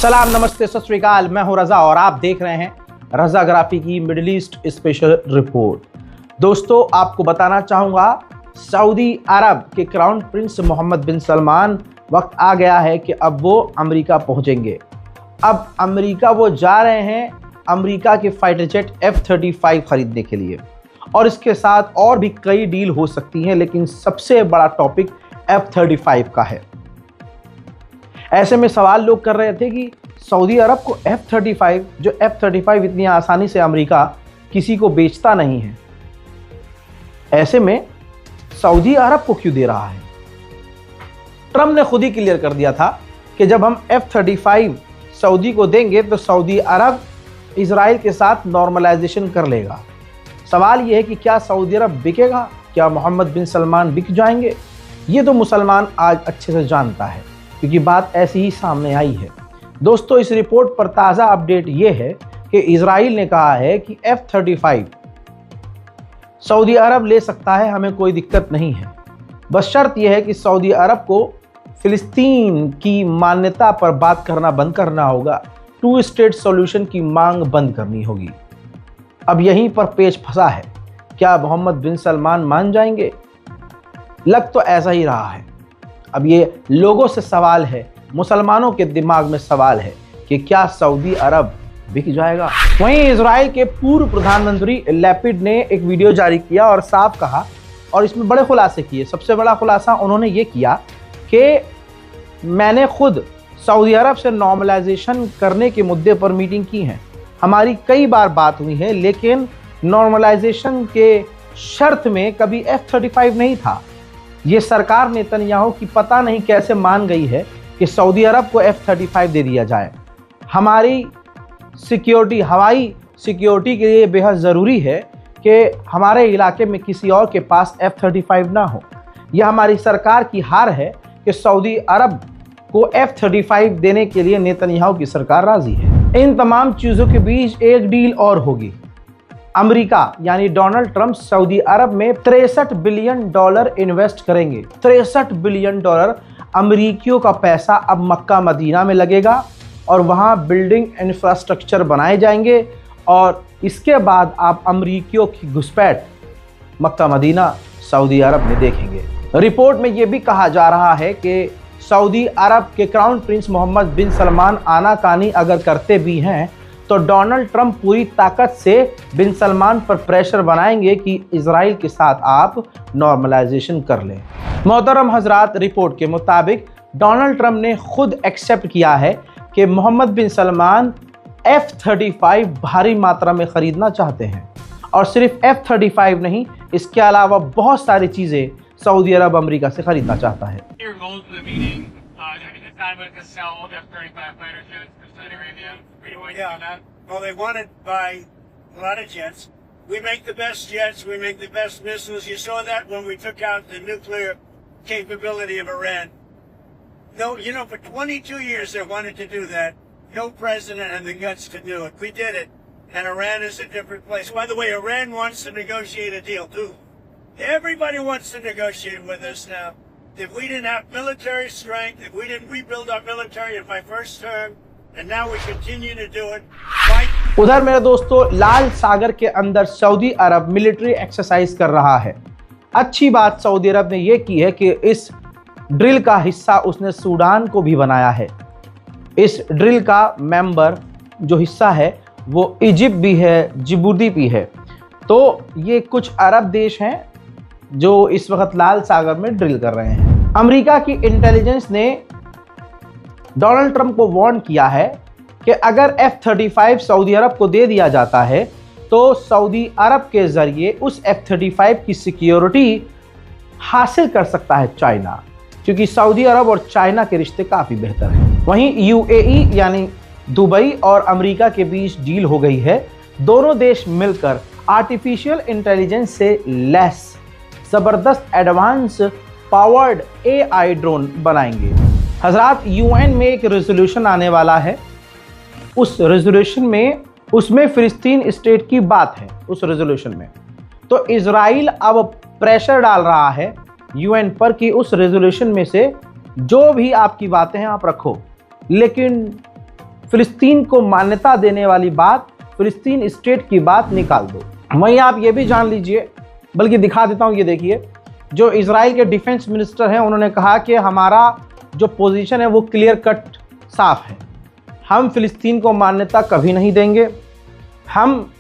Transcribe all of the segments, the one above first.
सलाम, नमस्ते, सत श्री अकाल। मैं हूं रजा और आप देख रहे हैं रजाग्राफी की मिडिल ईस्ट स्पेशल रिपोर्ट। दोस्तों, आपको बताना चाहूंगा, सऊदी अरब के क्राउन प्रिंस मोहम्मद बिन सलमान वक्त आ गया है कि अब वो अमेरिका पहुंचेंगे। अब अमेरिका वो जा रहे हैं अमेरिका के फाइटर जेट F-35 खरीदने के लिए, और इसके साथ और भी कई डील हो सकती हैं, लेकिन सबसे बड़ा टॉपिक F-35 का है। ऐसे में सवाल लोग कर रहे थे कि सऊदी अरब को F-35, जो F-35 इतनी आसानी से अमेरिका किसी को बेचता नहीं है, ऐसे में सऊदी अरब को क्यों दे रहा है? ट्रंप ने खुद ही क्लियर कर दिया था कि जब हम F-35 सऊदी को देंगे तो सऊदी अरब इजराइल के साथ नॉर्मलाइजेशन कर लेगा। सवाल यह है कि क्या सऊदी अरब बिकेगा? क्या मोहम्मद बिन सलमान बिक जाएंगे? ये तो मुसलमान आज अच्छे से जानता है, क्योंकि बात ऐसी ही सामने आई है। दोस्तों, इस रिपोर्ट पर ताज़ा अपडेट ये है कि इजराइल ने कहा है कि F-35 सऊदी अरब ले सकता है, हमें कोई दिक्कत नहीं है। बस शर्त यह है कि सऊदी अरब को फिलिस्तीन की मान्यता पर बात करना बंद करना होगा, 2 स्टेट सॉल्यूशन की मांग बंद करनी होगी। अब यहीं पर पेच फंसा है, क्या मोहम्मद बिन सलमान मान जाएंगे? लग तो ऐसा ही रहा है। अब ये लोगों से सवाल है, मुसलमानों के दिमाग में सवाल है कि क्या सऊदी अरब बिक जाएगा? वहीं इजराइल के पूर्व प्रधानमंत्री लैपिड ने एक वीडियो जारी किया और साफ कहा, और इसमें बड़े खुलासे किए। सबसे बड़ा खुलासा उन्होंने ये किया कि मैंने खुद सऊदी अरब से नॉर्मलाइजेशन करने के मुद्दे पर मीटिंग की है, हमारी कई बार बात हुई है, लेकिन नॉर्मलाइजेशन के शर्त में कभी F-35 नहीं था। ये सरकार नेतन्याहू की पता नहीं कैसे मान गई है कि सऊदी अरब को F-35 दे दिया जाए। हमारी सिक्योरिटी, हवाई सिक्योरिटी के लिए बेहद ज़रूरी है कि हमारे इलाके में किसी और के पास F-35 ना हो। यह हमारी सरकार की हार है कि सऊदी अरब को F-35 देने के लिए नेतन्याहू की सरकार राजी है। इन तमाम चीज़ों के बीच एक डील और होगी। अमेरिका यानी डोनाल्ड ट्रंप सऊदी अरब में $63 बिलियन इन्वेस्ट करेंगे। $63 बिलियन अमेरिकियों का पैसा अब मक्का मदीना में लगेगा और वहां बिल्डिंग इंफ्रास्ट्रक्चर बनाए जाएंगे, और इसके बाद आप अमेरिकियों की घुसपैठ मक्का मदीना सऊदी अरब में देखेंगे। रिपोर्ट में यह भी कहा जा रहा है कि सऊदी अरब के क्राउन प्रिंस मोहम्मद बिन सलमान आनाकानी अगर करते भी हैं तो डोनाल्ड ट्रंप पूरी ताकत से बिन सलमान पर प्रेशर बनाएंगे कि इजराइल के साथ आप नॉर्मलाइजेशन कर लें। मोहतरम हजरात, रिपोर्ट के मुताबिक डोनाल्ड ट्रंप ने खुद एक्सेप्ट किया है कि मोहम्मद बिन सलमान F-35 भारी मात्रा में खरीदना चाहते हैं, और सिर्फ F-35 नहीं, इसके अलावा बहुत सारी चीज़ें सऊदी अरब अमेरिका से खरीदना चाहता है। Yeah. Well, they want to buy a lot of jets. We make the best jets. We make the best missiles. You saw that when we took out the nuclear capability of Iran. No, for 22 years they wanted to do that. No president had the guts to do it. We did it. And Iran is a different place. By the way, Iran wants to negotiate a deal too. Everybody wants to negotiate with us now. If we didn't have military strength, if we didn't rebuild our military in my first term, and now we continue to do it. उधर मेरे दोस्तों, लाल सागर के अंदर Saudi अरब military exercise कर रहा है। अच्छी बात सऊदी अरब ने यह की है कि इस ड्रिल का हिस्सा उसने सूडान को भी बनाया है। इस ड्रिल का मेंबर जो हिस्सा है वो इजिप्ट भी है, जिबूती भी है। तो ये कुछ अरब देश हैं जो इस वक्त लाल सागर में ड्रिल कर रहे हैं। अमेरिका की इंटेलिजेंस ने डोनाल्ड ट्रंप को वार्न किया है कि अगर F-35 सऊदी अरब को दे दिया जाता है तो सऊदी अरब के जरिए उस F-35 की सिक्योरिटी हासिल कर सकता है चाइना, क्योंकि सऊदी अरब और चाइना के रिश्ते काफ़ी बेहतर हैं। वहीं UAE यानी दुबई और अमेरिका के बीच डील हो गई है। दोनों देश मिलकर आर्टिफिशियल इंटेलिजेंस से लैस ज़बरदस्त एडवांस पावर्ड AI ड्रोन बनाएंगे। हजरात, UN में एक रेजोल्यूशन आने वाला है। उस रेजोल्यूशन में उसमें फिलिस्तीन स्टेट की बात है। उस रेजोल्यूशन में तो इजराइल अब प्रेशर डाल रहा है UN पर कि उस रेजोल्यूशन में से जो भी आपकी बातें हैं आप रखो, लेकिन फिलिस्तीन को मान्यता देने वाली बात, फिलिस्तीन स्टेट की बात निकाल दो। वहीं आप ये भी जान लीजिए, बल्कि दिखा देता हूँ, ये देखिए, जो इजराइल के डिफेंस मिनिस्टर हैं उन्होंने कहा कि हमारा जो पोजीशन है वो क्लियर कट साफ है, हम फिलिस्तीन को मान्यता कभी नहीं देंगे, हम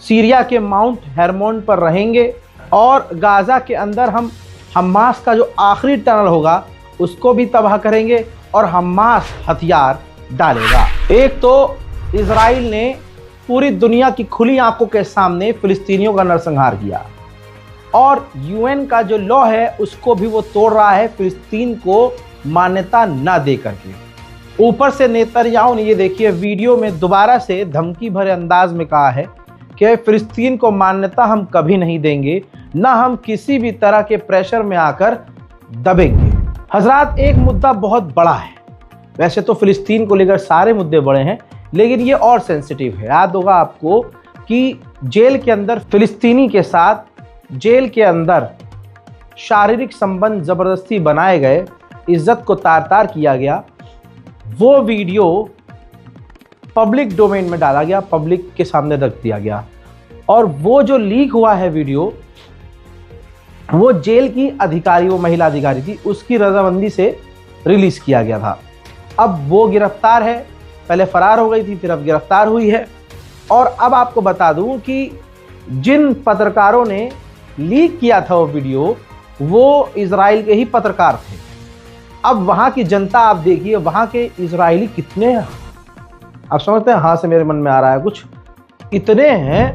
सीरिया के माउंट हेरमोन पर रहेंगे और गाज़ा के अंदर हम हमास का जो आखिरी टनल होगा उसको भी तबाह करेंगे और हमास हथियार डालेगा। एक तो इजराइल ने पूरी दुनिया की खुली आंखों के सामने फिलिस्तीनियों का नरसंहार किया और यूएन का जो लॉ है उसको भी वो तोड़ रहा है फिलिस्तीन को मान्यता ना दे करके। ऊपर से नेतन्याहू ने, ये देखिए, वीडियो में दोबारा से धमकी भरे अंदाज में कहा है कि फिलिस्तीन को मान्यता हम कभी नहीं देंगे, ना हम किसी भी तरह के प्रेशर में आकर दबेंगे। हजरात, एक मुद्दा बहुत बड़ा है, वैसे तो फिलिस्तीन को लेकर सारे मुद्दे बड़े हैं, लेकिन ये और सेंसिटिव है। याद होगा आपको कि जेल के अंदर फिलिस्तीनी के साथ जेल के अंदर शारीरिक संबंध जबरदस्ती बनाए गए, इज्जत को तार तार किया गया। वो वीडियो पब्लिक डोमेन में डाला गया, पब्लिक के सामने रख दिया गया और वो जो लीक हुआ है वीडियो, वो जेल की अधिकारी, वो महिला अधिकारी थी, उसकी रजामंदी से रिलीज किया गया था। अब वो गिरफ्तार है, पहले फरार हो गई थी, फिर अब गिरफ्तार हुई है। और अब आपको बता दूं कि जिन पत्रकारों ने लीक किया था वो वीडियो, वो इजराइल के ही पत्रकार थे। अब वहाँ की जनता आप देखिए, वहाँ के इजरायली कितने, आप समझते हैं, हाँ से मेरे मन में आ रहा है कुछ, इतने हैं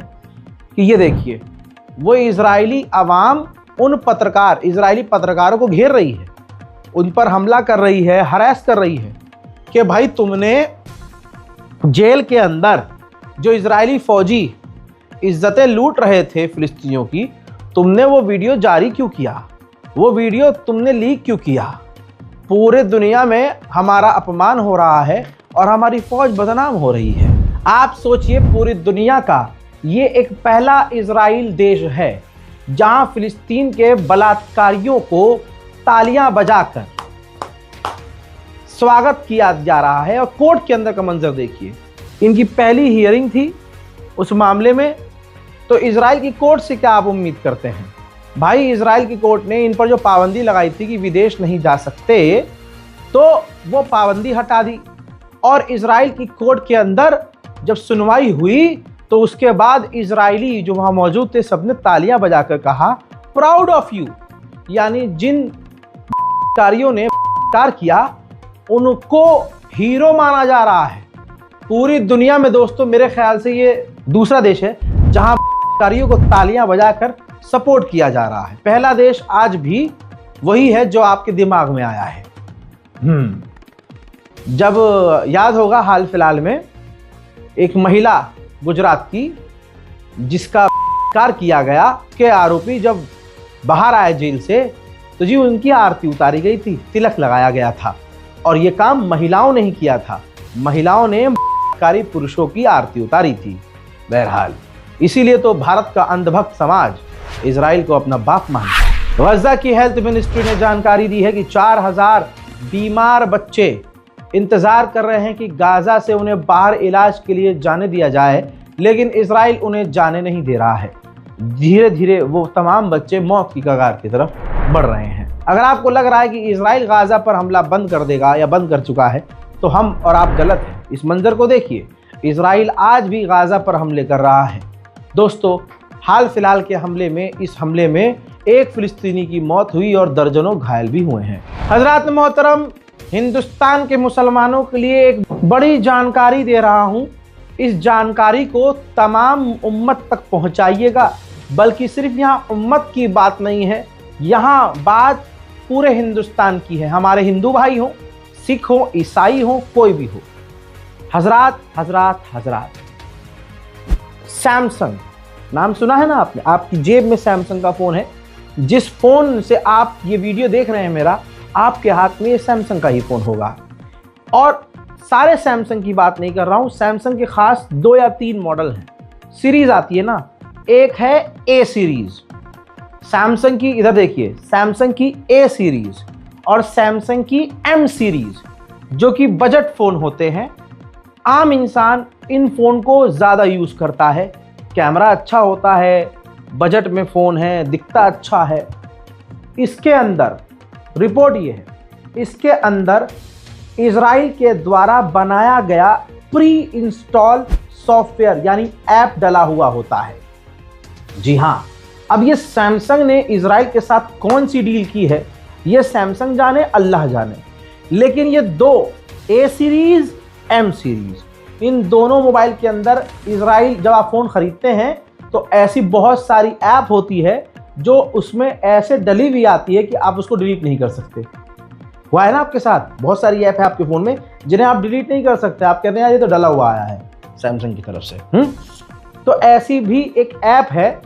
कि ये देखिए, वो इजरायली अवाम उन पत्रकार, इजरायली पत्रकारों को घेर रही है, उन पर हमला कर रही है, हरास कर रही है कि भाई तुमने जेल के अंदर जो इजरायली फौजी इज्जतें लूट रहे थे फिलिस्तीनियों की, तुमने वो वीडियो जारी क्यों किया, वो वीडियो तुमने लीक क्यों किया। पूरे दुनिया में हमारा अपमान हो रहा है और हमारी फौज बदनाम हो रही है। आप सोचिए, पूरी दुनिया का ये एक पहला इजराइल देश है जहां फिलिस्तीन के बलात्कारियों को तालियां बजाकर स्वागत किया जा रहा है। और कोर्ट के अंदर का मंजर देखिए, इनकी पहली हियरिंग थी उस मामले में। तो इजराइल की कोर्ट से क्या आप उम्मीद करते हैं भाई? इजराइल की कोर्ट ने इन पर जो पाबंदी लगाई थी कि विदेश नहीं जा सकते, तो वो पाबंदी हटा दी। और इजराइल की कोर्ट के अंदर जब सुनवाई हुई तो उसके बाद इजरायली जो वहां मौजूद थे सबने तालियां बजाकर कहा, प्राउड ऑफ यू, यानी जिन कारियों ने कार किया उनको हीरो माना जा रहा है पूरी दुनिया में। दोस्तों, मेरे ख्याल से ये दूसरा देश है जहां कारियों को तालियां बजाकर सपोर्ट किया जा रहा है। पहला देश आज भी वही है जो आपके दिमाग में आया है। जब याद होगा, हाल फिलहाल में एक महिला गुजरात की, जिसका कार किया गया के आरोपी जब बाहर आए जेल से, तो जी उनकी आरती उतारी गई थी, तिलक लगाया गया था। और ये काम महिलाओं ने ही किया था, महिलाओं ने कारी पुरुषों की आरती उतारी थी। बहरहाल, इसीलिए तो भारत का अंधभक्त समाज इजराइल को अपना बाप मानता है। गजा की हेल्थ मिनिस्ट्री ने जानकारी दी है कि 4000 बीमार बच्चे इंतजार कर रहे हैं कि गाजा से उन्हें बाहर इलाज के लिए जाने दिया जाए, लेकिन इजराइल उन्हें जाने नहीं दे रहा है। धीरे धीरे वो तमाम बच्चे मौत की कगार की तरफ बढ़ रहे हैं। अगर आपको लग रहा है कि इजराइल गाजा पर हमला बंद कर देगा या बंद कर चुका है, तो हम और आप गलत हैं। इस मंजर को देखिए, इजराइल आज भी गाजा पर हमले कर रहा है। दोस्तों, हाल फिलहाल के हमले में, इस हमले में एक फिलिस्तीनी की मौत हुई और दर्जनों घायल भी हुए हैं। हजरात मोहतरम, हिंदुस्तान के मुसलमानों के लिए एक बड़ी जानकारी दे रहा हूं। इस जानकारी को तमाम उम्मत तक पहुंचाइएगा, बल्कि सिर्फ यहां उम्मत की बात नहीं है, यहां बात पूरे हिंदुस्तान की है। हमारे हिंदू भाई हो, सिख हो, ईसाई हो, कोई भी हो। हजरात हजरात हजरात, सैमसंग नाम सुना है ना आपने? आपकी जेब में सैमसंग का फोन है। जिस फोन से आप ये वीडियो देख रहे हैं मेरा, आपके हाथ में ये सैमसंग का ही फोन होगा। और सारे सैमसंग की बात नहीं कर रहा हूं, सैमसंग के खास 2 या 3 मॉडल हैं, सीरीज आती है ना। एक है ए सीरीज, सैमसंग की, इधर देखिए, सैमसंग की ए सीरीज और सैमसंग की एम सीरीज। जो कि बजट फ़ोन होते हैं। आम इंसान इन फ़ोन को ज़्यादा यूज़ करता है। कैमरा अच्छा होता है, बजट में फ़ोन है, दिखता अच्छा है। इसके अंदर रिपोर्ट ये है, इसके अंदर इजराइल के द्वारा बनाया गया प्री इंस्टॉल सॉफ्टवेयर यानी ऐप डला हुआ होता है। जी हाँ, अब ये सैमसंग ने इजराइल के साथ कौन सी डील की है ये सैमसंग जाने, अल्लाह जाने। लेकिन ये दो ए सीरीज, एम सीरीज, इन दोनों मोबाइल के अंदर इजराइल, जब आप फ़ोन ख़रीदते हैं तो ऐसी बहुत सारी ऐप होती है जो उसमें ऐसे डली हुई आती है कि आप उसको डिलीट नहीं कर सकते। हुआ है ना आपके साथ? बहुत सारी ऐप है आपके फ़ोन में जिन्हें आप डिलीट नहीं कर सकते। आप कहते हैं यार ये तो डला हुआ आया है सैमसंग की तरफ से। तो ऐसी भी एक ऐप है,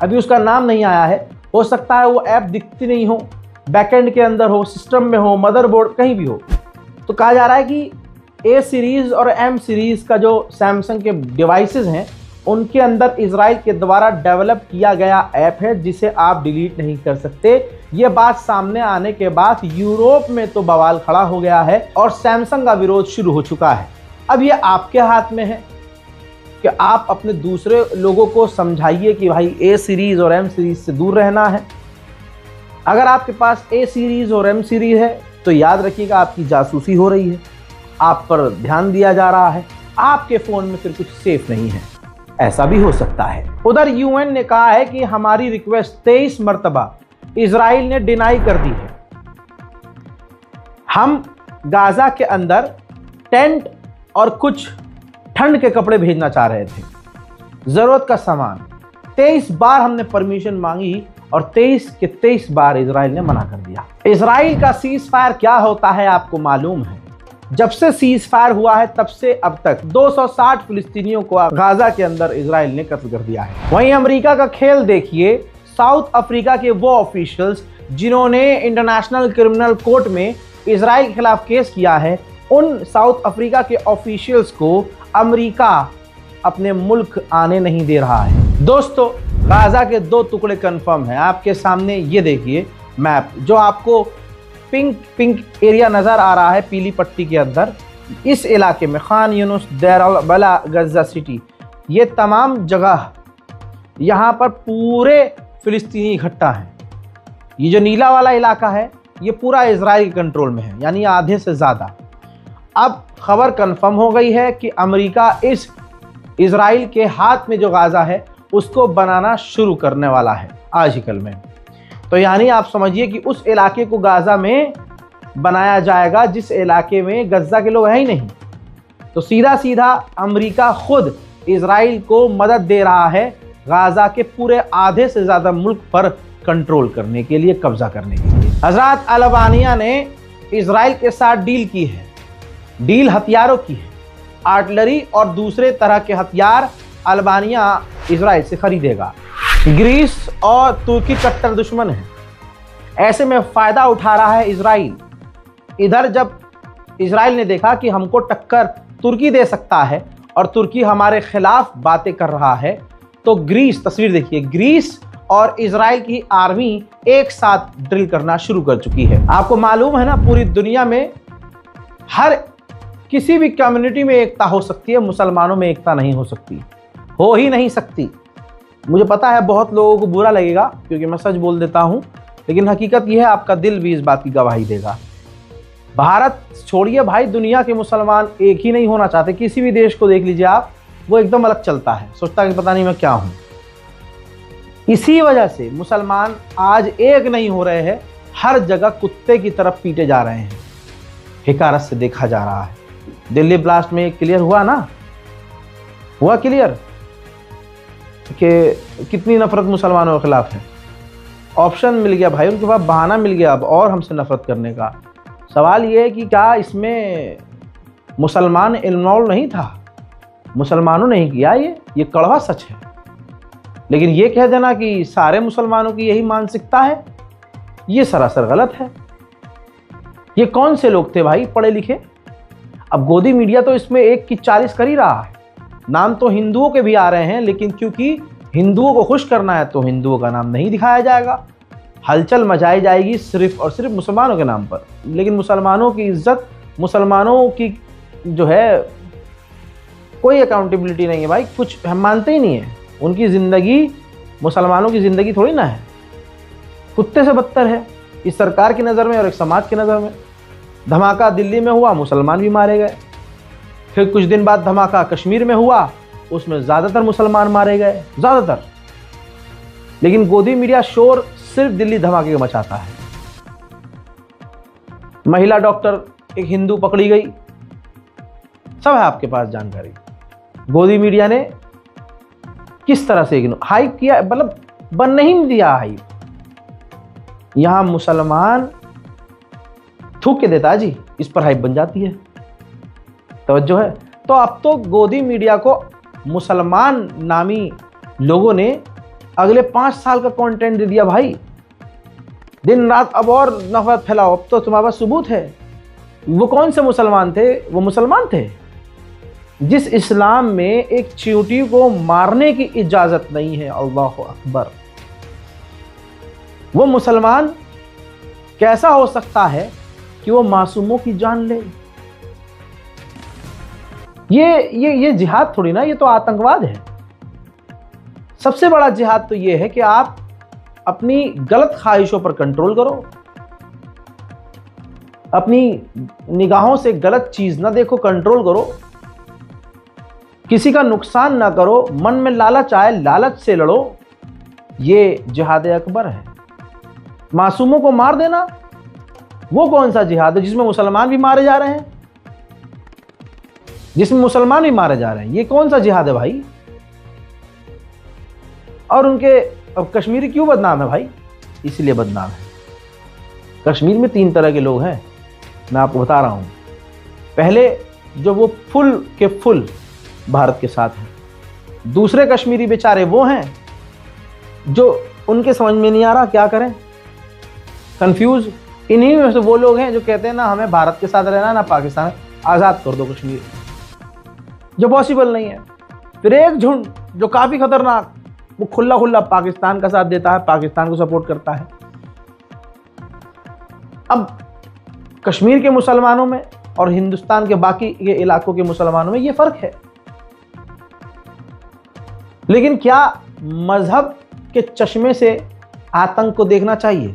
अभी उसका नाम नहीं आया है। हो सकता है वो ऐप दिखती नहीं हो, बैकएंड के अंदर हो, सिस्टम में हो, मदरबोर्ड कहीं भी हो। तो कहा जा रहा है कि ए सीरीज़ और एम सीरीज़ का जो सैमसंग के डिवाइसेस हैं उनके अंदर इजराइल के द्वारा डेवलप किया गया ऐप है जिसे आप डिलीट नहीं कर सकते। ये बात सामने आने के बाद यूरोप में तो बवाल खड़ा हो गया है और सैमसंग का विरोध शुरू हो चुका है। अब ये आपके हाथ में है कि आप अपने दूसरे लोगों को समझाइए कि भाई ए सीरीज़ और एम सीरीज़ से दूर रहना है। अगर आपके पास ए सीरीज़ और एम सीरीज़ है तो याद रखिएगा आपकी जासूसी हो रही है, आप पर ध्यान दिया जा रहा है, आपके फ़ोन में फिर कुछ सेफ नहीं है। ऐसा भी हो सकता है। उधर यूएन ने कहा है कि हमारी रिक्वेस्ट 23 मरतबा इजराइल ने डिनाई कर दी है। हम गाजा के अंदर टेंट और कुछ ठंड के कपड़े भेजना चाह रहे थे, ज़रूरत का सामान। 23 बार हमने परमिशन मांगी और 23 के 23 बार इजराइल ने मना कर दिया। इजराइल का सीज फायर क्या होता है आपको मालूम है? जब से सीज फायर हुआ है तब से अब तक 260 फिलिस्तीनियों को गाजा के अंदर इजराइल ने कत्ल कर दिया है। वहीं अमेरिका का खेल देखिए, साउथ अफ्रीका के वो ऑफिशियल्स जिन्होंने इंटरनेशनल क्रिमिनल कोर्ट में इजराइल के खिलाफ केस किया है, उन साउथ अफ्रीका के ऑफिशियल्स को अमेरिका अपने मुल्क आने नहीं दे रहा है। दोस्तों, गाजा के 2 टुकड़े कंफर्म हैं। आपके सामने ये देखिए मैप, जो आपको पिंक एरिया नज़र आ रहा है पीली पट्टी के अंदर। इस इलाके में खान यूनुस, देर अल बला, गजा सिटी, ये तमाम जगह यहाँ पर पूरे फिलिस्तीनी इकट्ठा हैं। ये जो नीला वाला इलाका है ये पूरा इजराइल के कंट्रोल में है, यानी आधे से ज़्यादा। अब खबर कंफर्म हो गई है कि अमेरिका इस इजराइल के हाथ में जो गाजा है उसको बनाना शुरू करने वाला है आज ही कल में। तो यानी आप समझिए कि उस इलाके को गाजा में बनाया जाएगा जिस इलाके में गजा के लोग हैं ही नहीं। तो सीधा सीधा अमेरिका खुद इजराइल को मदद दे रहा है गाजा के पूरे आधे से ज़्यादा मुल्क पर कंट्रोल करने के लिए, कब्जा करने के लिए। हजरत अल्बानिया ने इजराइल के साथ डील की है। डील हथियारों की है, आर्टिलरी और दूसरे तरह के हथियार अल्बानिया इजराइल से खरीदेगा। ग्रीस और तुर्की कट्टर दुश्मन है, ऐसे में फ़ायदा उठा रहा है इजराइल। इधर जब इजराइल ने देखा कि हमको टक्कर तुर्की दे सकता है और तुर्की हमारे खिलाफ बातें कर रहा है, तो ग्रीस, तस्वीर देखिए, ग्रीस और इजराइल की आर्मी एक साथ ड्रिल करना शुरू कर चुकी है। आपको मालूम है ना, पूरी दुनिया में हर किसी भी कम्युनिटी में एकता हो सकती है, मुसलमानों में एकता नहीं हो सकती, हो ही नहीं सकती। मुझे पता है बहुत लोगों को बुरा लगेगा क्योंकि मैं सच बोल देता हूँ, लेकिन हकीकत यह है, आपका दिल भी इस बात की गवाही देगा। भारत छोड़िए भाई, दुनिया के मुसलमान एक ही नहीं होना चाहते। किसी भी देश को देख लीजिए आप, वो एकदम अलग चलता है, सोचता है कि पता नहीं मैं क्या हूँ। इसी वजह से मुसलमान आज एक नहीं हो रहे हैं, हर जगह कुत्ते की तरफ पीटे जा रहे हैं। हिकारत से देखा जा रहा है। दिल्ली ब्लास्ट में क्लियर हुआ ना, हुआ क्लियर कि कितनी नफरत मुसलमानों के खिलाफ है। ऑप्शन मिल गया भाई, उनके पास बहाना मिल गया अब और हमसे नफरत करने का। सवाल ये है कि क्या इसमें मुसलमान इन्वॉल्व नहीं था? मुसलमानों ने ही किया ये कड़वा सच है। लेकिन ये कह देना कि सारे मुसलमानों की यही मानसिकता है, ये सरासर गलत है। ये कौन से लोग थे भाई पढ़े लिखे? अब गोदी मीडिया तो इसमें 1 की 40 कर ही रहा है। नाम तो हिंदुओं के भी आ रहे हैं, लेकिन क्योंकि हिंदुओं को खुश करना है तो हिंदुओं का नाम नहीं दिखाया जाएगा। हलचल मचाई जाएगी सिर्फ और सिर्फ मुसलमानों के नाम पर, लेकिन मुसलमानों की इज्जत मुसलमानों की जो है कोई अकाउंटेबिलिटी नहीं है भाई, कुछ हम मानते ही नहीं है। उनकी ज़िंदगी मुसलमानों की ज़िंदगी थोड़ी ना है, कुत्ते से बदतर है इस सरकार की नज़र में और एक समाज की नज़र में। धमाका दिल्ली में हुआ, मुसलमान भी मारे गए। फिर कुछ दिन बाद धमाका कश्मीर में हुआ, उसमें ज़्यादातर मुसलमान मारे गए, ज़्यादातर। लेकिन गोदी मीडिया शोर सिर्फ दिल्ली धमाके का मचाता है। महिला डॉक्टर एक हिंदू पकड़ी गई, सब है आपके पास जानकारी। गोदी मीडिया ने किस तरह से हाइप किया, मतलब बनने ही नहीं दिया हाइप। यहां मुसलमान थूक के देता है जी, इस पर हाइप बन जाती है, तवज्जो है। तो अब तो गोदी मीडिया को मुसलमान नामी लोगों ने अगले 5 साल का कंटेंट दे दिया भाई, दिन रात। अब और नफरत फैलाओ, अब तो तुम्हारे पास सबूत है। वो कौन से मुसलमान थे? वो मुसलमान थे जिस इस्लाम में एक चींटी को मारने की इजाजत नहीं है। अल्लाह अकबर। वो मुसलमान कैसा हो सकता है कि वो मासूमों की जान ले? ये जिहाद थोड़ी ना, ये तो आतंकवाद है। सबसे बड़ा जिहाद तो ये है कि आप अपनी गलत ख्वाहिशों पर कंट्रोल करो, अपनी निगाहों से गलत चीज ना देखो, कंट्रोल करो, किसी का नुकसान ना करो, मन में लालच आए लालच से लड़ो। ये जिहाद अकबर है। मासूमों को मार देना वो कौन सा जिहाद है जिसमें मुसलमान भी मारे जा रहे हैं? जिसमें मुसलमान भी मारे जा रहे हैं, ये कौन सा जिहाद है भाई? और उनके अब कश्मीरी क्यों बदनाम है भाई? इसलिए बदनाम है, कश्मीर में 3 तरह के लोग हैं, मैं आपको बता रहा हूं। पहले जो वो फुल के फुल भारत के साथ हैं। दूसरे कश्मीरी बेचारे वो हैं जो उनके समझ में नहीं आ रहा क्या करें, कंफ्यूज। इन्हीं में से वो लोग हैं जो कहते हैं ना हमें भारत के साथ रहना ना पाकिस्तान, आज़ाद कर दो कश्मीर, जो पॉसिबल नहीं है। फिर एक झुंड जो काफ़ी खतरनाक, वो खुला खुला पाकिस्तान का साथ देता है, पाकिस्तान को सपोर्ट करता है। अब कश्मीर के मुसलमानों में और हिंदुस्तान के बाकी के इलाकों के मुसलमानों में ये फ़र्क है। लेकिन क्या मजहब के चश्मे से आतंक को देखना चाहिए?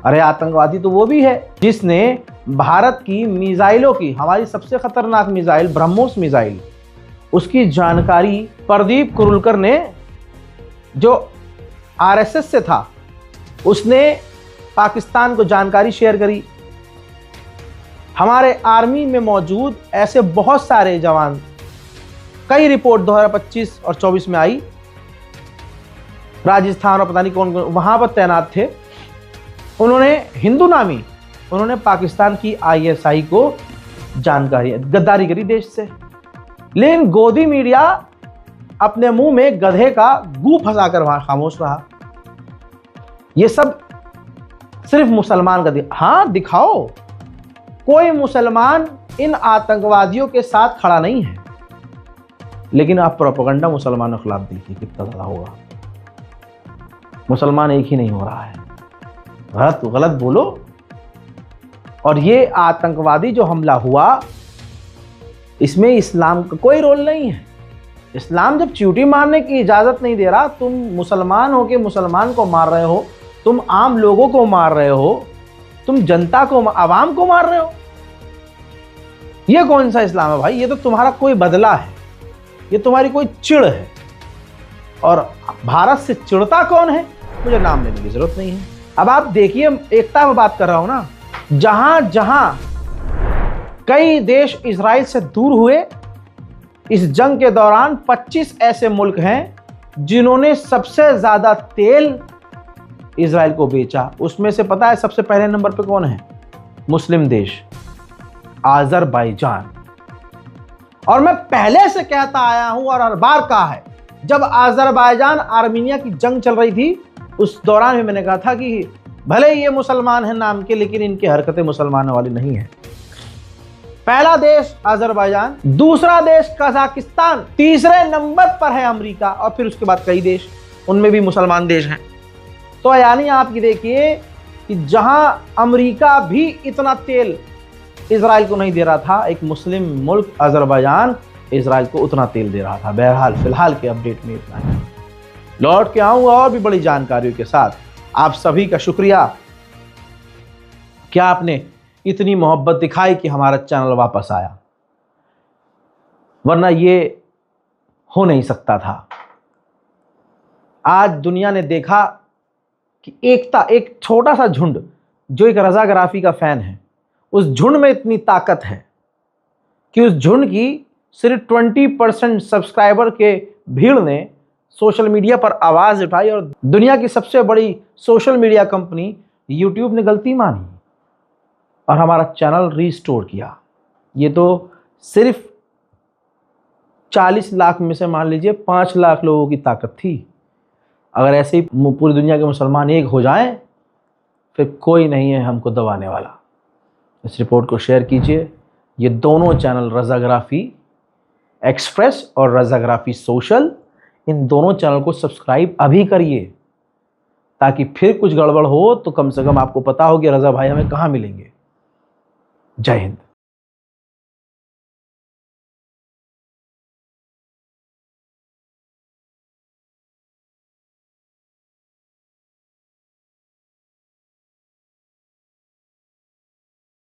अरे आतंकवादी तो वो भी है जिसने भारत की मिसाइलों की, हमारी सबसे खतरनाक मिसाइल ब्रह्मोस मिसाइल, उसकी जानकारी प्रदीप कुरुलकर ने, जो आरएसएस से था, उसने पाकिस्तान को जानकारी शेयर करी। हमारे आर्मी में मौजूद ऐसे बहुत सारे जवान, कई रिपोर्ट 2025 और 24 में आई, राजस्थान और पता नहीं कौन कौन वहां पर तैनात थे। उन्होंने हिंदू नामी, उन्होंने पाकिस्तान की आईएसआई को जानकारी, गद्दारी करी देश से। लेकिन गोदी मीडिया अपने मुंह में गधे का गू फंसाकर वहां खामोश रहा। ये सब सिर्फ मुसलमान का हाँ दिखाओ, कोई मुसलमान इन आतंकवादियों के साथ खड़ा नहीं है। लेकिन आप प्रोपेगेंडा मुसलमानों के खिलाफ देखिए कितना ज्यादा होगा। मुसलमान एक ही नहीं हो रहा है, गलत बोलो। और ये आतंकवादी जो हमला हुआ, इसमें इस्लाम का कोई रोल नहीं है। इस्लाम जब चींटी मारने की इजाजत नहीं दे रहा, तुम मुसलमान हो के मुसलमान को मार रहे हो, तुम आम लोगों को मार रहे हो, तुम जनता को, आवाम को मार रहे हो। ये कौन सा इस्लाम है भाई? ये तो तुम्हारा कोई बदला है, ये तुम्हारी कोई चिढ़ है। और भारत से चिढ़ता कौन है, मुझे नाम लेने की जरूरत नहीं है। अब आप देखिए, एकता में बात कर रहा हूं ना, जहां जहां कई देश इजराइल से दूर हुए, इस जंग के दौरान 25 ऐसे मुल्क हैं जिन्होंने सबसे ज्यादा तेल इजराइल को बेचा। उसमें से पता है सबसे पहले नंबर पे कौन है? मुस्लिम देश, आज़रबाईजान। और मैं पहले से कहता आया हूं और हर बार कहा है, जब आज़रबाईजान आर्मीनिया की जंग चल रही थी, उस दौरान भी मैंने कहा था कि भले ये मुसलमान हैं नाम के, लेकिन इनकी हरकतें मुसलमानों वाली नहीं है। पहला देश आज़रबाईजान, दूसरा देश कजाकिस्तान, तीसरे नंबर पर है अमेरिका, और फिर उसके बाद कई देश, उनमें भी मुसलमान देश हैं। तो यानी आप ये देखिए कि जहां अमेरिका भी इतना तेल इजराइल को नहीं दे रहा था, एक मुस्लिम मुल्क अजरबैजान इजराइल को उतना तेल दे रहा था। बहरहाल फिलहाल के अपडेट में इतना है। लौट के आऊंगा और भी बड़ी जानकारियों के साथ। आप सभी का शुक्रिया, क्या आपने इतनी मोहब्बत दिखाई कि हमारा चैनल वापस आया, वरना ये हो नहीं सकता था। आज दुनिया ने देखा कि एकता, एक छोटा सा झुंड जो एक रज़ाग्राफ़ी का फैन है, उस झुंड में इतनी ताकत है कि उस झुंड की सिर्फ 20% सब्सक्राइबर के भीड़ ने सोशल मीडिया पर आवाज़ उठाई और दुनिया की सबसे बड़ी सोशल मीडिया कंपनी यूट्यूब ने गलती मानी और हमारा चैनल रीस्टोर किया। ये तो सिर्फ 40 लाख में से मान लीजिए 5 लाख लोगों की ताकत थी। अगर ऐसे ही पूरी दुनिया के मुसलमान एक हो जाएं, फिर कोई नहीं है हमको दबाने वाला। इस रिपोर्ट को शेयर कीजिए। ये दोनों चैनल रज़ाग्राफ़ी एक्सप्रेस और रज़ाग्राफ़ी सोशल, इन दोनों चैनल को सब्सक्राइब अभी करिए, ताकि फिर कुछ गड़बड़ हो तो कम से कम आपको पता हो कि रज़ा भाई हमें कहाँ मिलेंगे। जय हिंद।